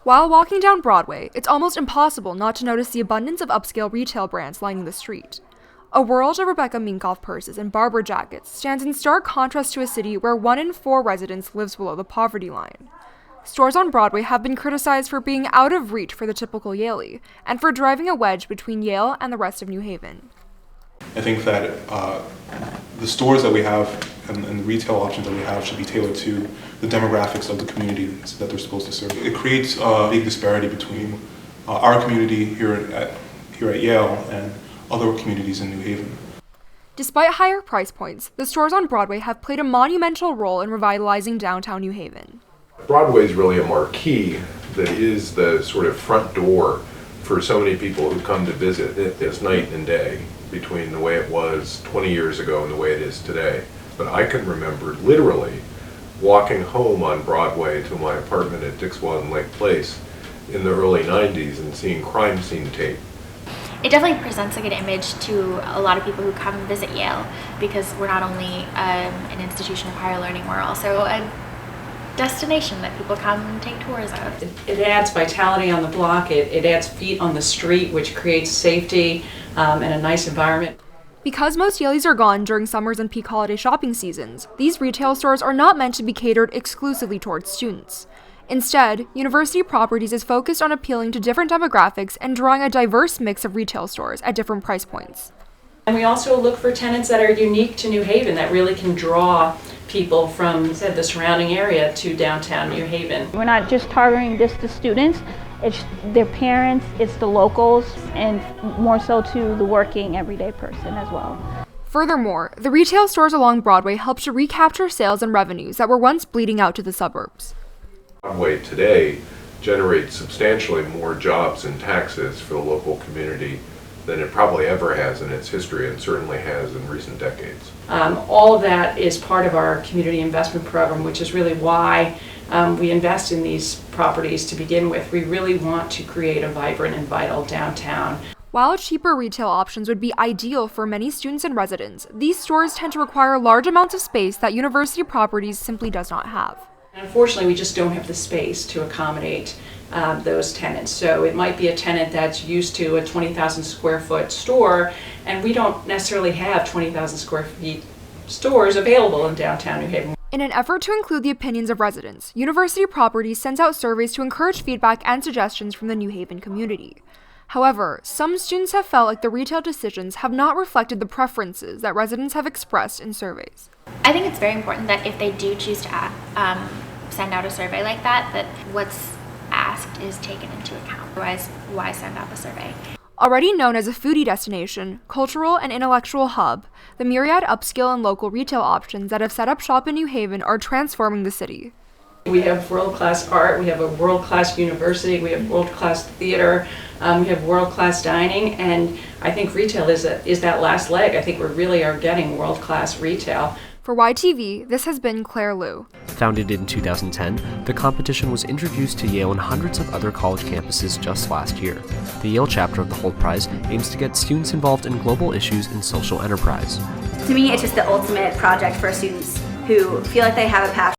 While walking down Broadway, it's almost impossible not to notice the abundance of upscale retail brands lining the street. A world of Rebecca Minkoff purses and Barber jackets stands in stark contrast to a city where 1 in 4 residents lives below the poverty line. Stores on Broadway have been criticized for being out of reach for the typical Yalie, and for driving a wedge between Yale and the rest of New Haven. I think that the stores that we have and the retail options that we have should be tailored to the demographics of the communities that they're supposed to serve. It creates a big disparity between our community here at Yale and other communities in New Haven. Despite higher price points, the stores on Broadway have played a monumental role in revitalizing downtown New Haven. Broadway is really a marquee that is the sort of front door for so many people who come to visit. It's night and day between the way it was 20 years ago and the way it is today. But I can remember literally walking home on Broadway to my apartment at Dixwell and Lake Place in the early 90s and seeing crime scene tape. It definitely presents a good image to a lot of people who come and visit Yale, because we're not only an institution of higher learning, we're also a destination that people come and take tours of. It adds vitality on the block, it adds feet on the street, which creates safety and a nice environment. Because most Yalies are gone during summers and peak holiday shopping seasons, these retail stores are not meant to be catered exclusively towards students. Instead, University Properties is focused on appealing to different demographics and drawing a diverse mix of retail stores at different price points. And we also look for tenants that are unique to New Haven, that really can draw people from the surrounding area to downtown New Haven. We're not just targeting this to students, it's their parents, it's the locals, and more so to the working everyday person as well. Furthermore, the retail stores along Broadway help to recapture sales and revenues that were once bleeding out to the suburbs. Broadway today generates substantially more jobs and taxes for the local community than it probably ever has in its history, and certainly has in recent decades. All of that is part of our community investment program, which is really why we invest in these properties to begin with. We really want to create a vibrant and vital downtown. While cheaper retail options would be ideal for many students and residents, these stores tend to require large amounts of space that University Properties simply does not have. Unfortunately, we just don't have the space to accommodate those tenants. So it might be a tenant that's used to a 20,000 square foot store, and we don't necessarily have 20,000 square feet stores available in downtown New Haven. In an effort to include the opinions of residents, University Properties sends out surveys to encourage feedback and suggestions from the New Haven community. However, some students have felt like the retail decisions have not reflected the preferences that residents have expressed in surveys. I think it's very important that if they do choose to send out a survey like that, that what's asked is taken into account. Otherwise, why send out the survey? Already known as a foodie destination, cultural and intellectual hub, the myriad upscale and local retail options that have set up shop in New Haven are transforming the city. We have world-class art, we have a world-class university, we have world-class theater, we have world-class dining, and I think retail is that last leg. I think we really are getting world-class retail. For YTV, this has been Claire Liu. Founded in 2010, the competition was introduced to Yale and hundreds of other college campuses just last year. The Yale chapter of the Holt Prize aims to get students involved in global issues in social enterprise. To me, it's just the ultimate project for students who feel like they have a passion